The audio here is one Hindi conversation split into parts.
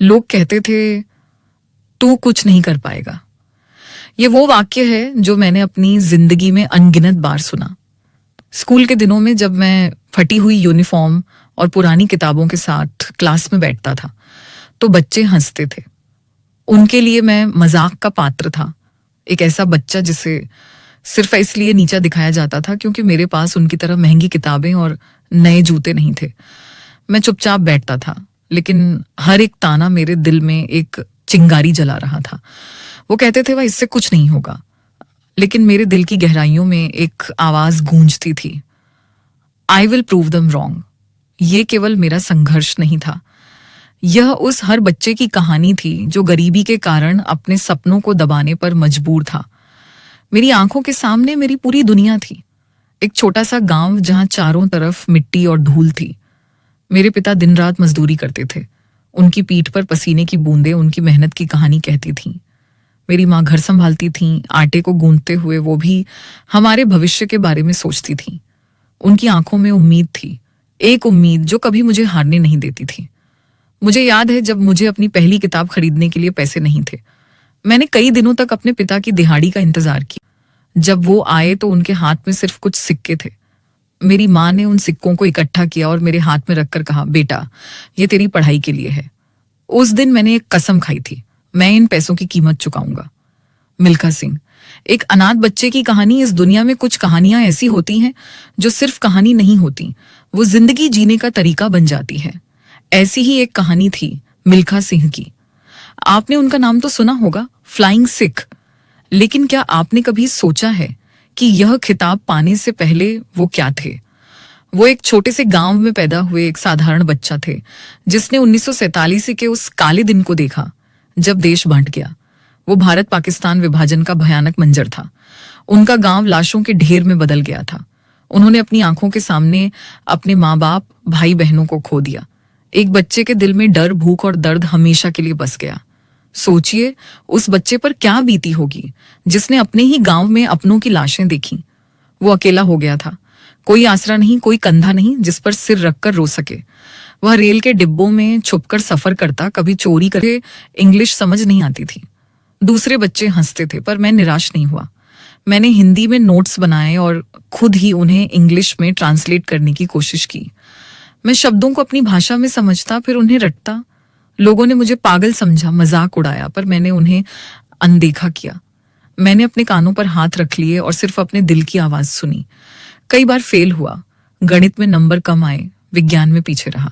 लोग कहते थे तू कुछ नहीं कर पाएगा। ये वो वाक्य है जो मैंने अपनी जिंदगी में अनगिनत बार सुना। स्कूल के दिनों में जब मैं फटी हुई यूनिफॉर्म और पुरानी किताबों के साथ क्लास में बैठता था तो बच्चे हंसते थे। उनके लिए मैं मजाक का पात्र था, एक ऐसा बच्चा जिसे सिर्फ इसलिए नीचा दिखाया जाता था क्योंकि मेरे पास उनकी तरह महंगी किताबें और नए जूते नहीं थे। मैं चुपचाप बैठता था, लेकिन हर एक ताना मेरे दिल में एक चिंगारी जला रहा था। वो कहते थे वह इससे कुछ नहीं होगा, लेकिन मेरे दिल की गहराइयों में एक आवाज गूंजती थी, I will prove them wrong. ये केवल मेरा संघर्ष नहीं था, यह उस हर बच्चे की कहानी थी जो गरीबी के कारण अपने सपनों को दबाने पर मजबूर था। मेरी आंखों के सामने मेरी पूरी दुनिया थी, एक छोटा सा गांव जहां चारों तरफ मिट्टी और धूल थी। मेरे पिता दिन रात मजदूरी करते थे, उनकी पीठ पर पसीने की बूंदें उनकी मेहनत की कहानी कहती थीं। मेरी माँ घर संभालती थीं, आटे को गूंथते हुए वो भी हमारे भविष्य के बारे में सोचती थीं। उनकी आंखों में उम्मीद थी, एक उम्मीद जो कभी मुझे हारने नहीं देती थी। मुझे याद है जब मुझे अपनी पहली किताब खरीदने के लिए पैसे नहीं थे, मैंने कई दिनों तक अपने पिता की दिहाड़ी का इंतजार किया। जब वो आए तो उनके हाथ में सिर्फ कुछ सिक्के थे। मेरी माँ ने उन सिक्कों को इकट्ठा किया और मेरे हाथ में रखकर कहा, बेटा ये तेरी पढ़ाई के लिए है। उस दिन मैंने एक कसम खाई थी, मैं इन पैसों की कीमत चुकाऊंगा। मिल्खा सिंह, एक अनाथ बच्चे की कहानी। इस दुनिया में कुछ कहानियां ऐसी होती हैं जो सिर्फ कहानी नहीं होती, वो जिंदगी जीने का तरीका बन जाती है। ऐसी ही एक कहानी थी मिल्खा सिंह की। आपने उनका नाम तो सुना होगा, फ्लाइंग सिख। लेकिन क्या आपने कभी सोचा है कि यह खिताब पाने से पहले वो क्या थे? वो एक छोटे से गांव में पैदा हुए एक साधारण बच्चा थे जिसने 1947 के उस काले दिन को देखा जब देश बंट गया। वो भारत पाकिस्तान विभाजन का भयानक मंजर था। उनका गांव लाशों के ढेर में बदल गया था। उन्होंने अपनी आंखों के सामने अपने माँ बाप, भाई बहनों को खो दिया। एक बच्चे के दिल में डर, भूख और दर्द हमेशा के लिए बस गया। सोचिए उस बच्चे पर क्या बीती होगी जिसने अपने ही गांव में अपनों की लाशें देखी। वो अकेला हो गया था, कोई आसरा नहीं, कोई कंधा नहीं जिस पर सिर रखकर रो सके। वह रेल के डिब्बों में छुपकर सफर करता, कभी चोरी करके। इंग्लिश समझ नहीं आती थी। दूसरे बच्चे हंसते थे, पर मैं निराश नहीं हुआ। मैंने हिंदी में नोट्स बनाए और खुद ही उन्हें इंग्लिश में ट्रांसलेट करने की कोशिश की। मैं शब्दों को अपनी भाषा में समझता, फिर उन्हें रटता। लोगों ने मुझे पागल समझा, मजाक उड़ाया, पर मैंने उन्हें अनदेखा किया। मैंने अपने कानों पर हाथ रख लिए और सिर्फ अपने दिल की आवाज सुनी। कई बार फेल हुआ, गणित में नंबर कम आए, विज्ञान में पीछे रहा।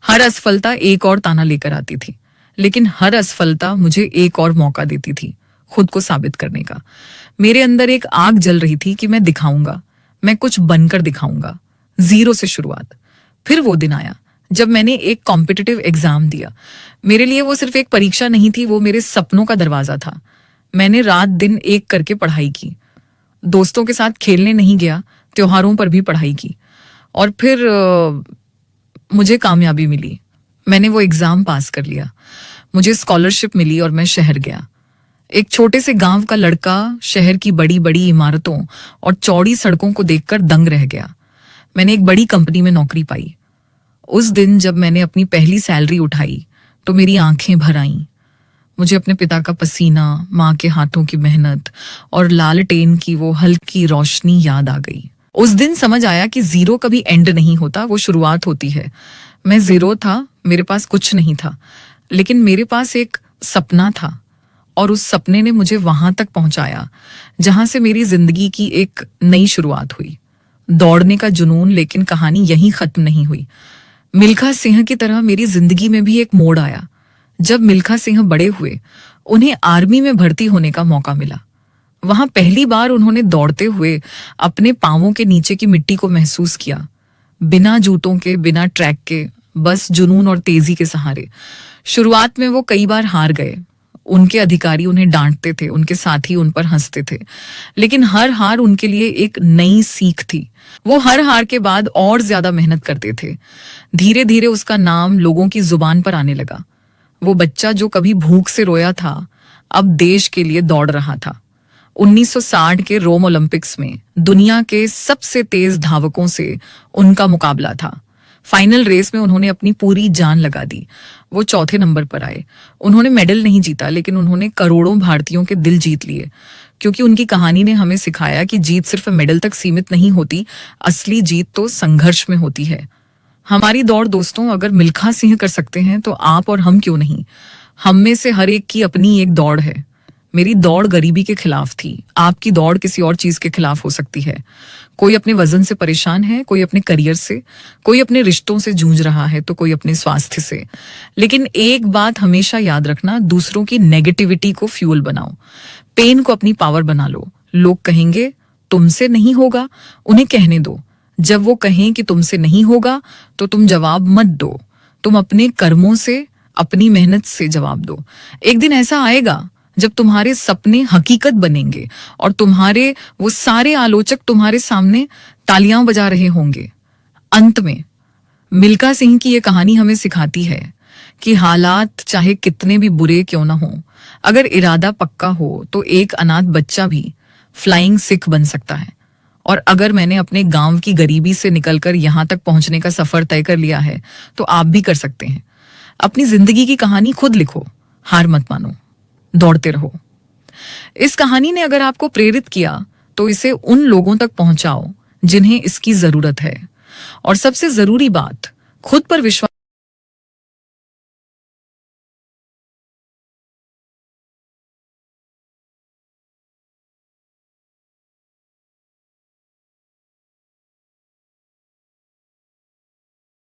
हर असफलता एक और ताना लेकर आती थी, लेकिन हर असफलता मुझे एक और मौका देती थी खुद को साबित करने का। मेरे अंदर एक आग जल रही थी कि मैं दिखाऊंगा, मैं कुछ बनकर दिखाऊंगा। जीरो से शुरुआत। फिर वो दिन आया जब मैंने एक कॉम्पिटिटिव एग्जाम दिया। मेरे लिए वो सिर्फ एक परीक्षा नहीं थी, वो मेरे सपनों का दरवाजा था। मैंने रात दिन एक करके पढ़ाई की, दोस्तों के साथ खेलने नहीं गया, त्योहारों पर भी पढ़ाई की। और फिर मुझे कामयाबी मिली। मैंने वो एग्जाम पास कर लिया, मुझे स्कॉलरशिप मिली और मैं शहर गया। एक छोटे से गांव का लड़का शहर की बड़ी बड़ी इमारतों और चौड़ी सड़कों को देखकर दंग रह गया। मैंने एक बड़ी कंपनी में नौकरी पाई। उस दिन जब मैंने अपनी पहली सैलरी उठाई तो मेरी आंखें भर आईं। मुझे अपने पिता का पसीना, माँ के हाथों की मेहनत और लालटेन की वो हल्की रोशनी याद आ गई। उस दिन समझ आया कि जीरो कभी एंड नहीं होता, वो शुरुआत होती है। मैं जीरो था, मेरे पास कुछ नहीं था, लेकिन मेरे पास एक सपना था और उस सपने ने मुझे वहां तक पहुंचाया जहां से मेरी जिंदगी की एक नई शुरुआत हुई। दौड़ने का जुनून, लेकिन कहानी यहीं खत्म नहीं हुई। मिल्खा सिंह की तरह मेरी जिंदगी में भी एक मोड़ आया। जब मिल्खा सिंह बड़े हुए, उन्हें आर्मी में भर्ती होने का मौका मिला। वहां पहली बार उन्होंने दौड़ते हुए अपने पांवों के नीचे की मिट्टी को महसूस किया, बिना जूतों के, बिना ट्रैक के, बस जुनून और तेजी के सहारे। शुरुआत में वो कई बार हार गए। उनके अधिकारी उन्हें डांटते थे, उनके साथी उन पर हंसते थे, लेकिन हर हार उनके लिए एक नई सीख थी। वो हर हार के बाद और ज्यादा मेहनत करते थे। धीरे धीरे उसका नाम लोगों की जुबान पर आने लगा। वो बच्चा जो कभी भूख से रोया था, अब देश के लिए दौड़ रहा था। 1960 के रोम ओलंपिक्स में दुनिया के सबसे तेज धावकों से उनका मुकाबला था। फाइनल रेस में उन्होंने अपनी पूरी जान लगा दी। वो चौथे नंबर पर आए। उन्होंने मेडल नहीं जीता, लेकिन उन्होंने करोड़ों भारतीयों के दिल जीत लिए, क्योंकि उनकी कहानी ने हमें सिखाया कि जीत सिर्फ मेडल तक सीमित नहीं होती, असली जीत तो संघर्ष में होती है। हमारी दौड़ दोस्तों अगर मिल्खा सिंह कर सकते हैं तो आप और हम क्यों नहीं। हम में से हर एक की अपनी एक दौड़ है। मेरी दौड़ गरीबी के खिलाफ थी, आपकी दौड़ किसी और चीज के खिलाफ हो सकती है। कोई अपने वजन से परेशान है, कोई अपने करियर से, कोई अपने रिश्तों से जूझ रहा है, तो कोई अपने स्वास्थ्य से। लेकिन एक बात हमेशा याद रखना, दूसरों की नेगेटिविटी को फ्यूल बनाओ, पेन को अपनी पावर बना लो। लोग कहेंगे तुमसे नहीं होगा, उन्हें कहने दो। जब वो कहें कि तुमसे नहीं होगा तो तुम जवाब मत दो, तुम अपने कर्मों से, अपनी मेहनत से जवाब दो। एक दिन ऐसा आएगा जब तुम्हारे सपने हकीकत बनेंगे और तुम्हारे वो सारे आलोचक तुम्हारे सामने तालियां बजा रहे होंगे। अंत में मिल्खा सिंह की ये कहानी हमें सिखाती है कि हालात चाहे कितने भी बुरे क्यों ना हो, अगर इरादा पक्का हो तो एक अनाथ बच्चा भी फ्लाइंग सिख बन सकता है। और अगर मैंने अपने गांव की गरीबी से निकलकर यहां तक पहुंचने का सफर तय कर लिया है तो आप भी कर सकते हैं। अपनी जिंदगी की कहानी खुद लिखो, हार मत मानो, दौड़ते रहो। इस कहानी ने अगर आपको प्रेरित किया तो इसे उन लोगों तक पहुंचाओ जिन्हें इसकी जरूरत है। और सबसे जरूरी बात, खुद पर विश्वास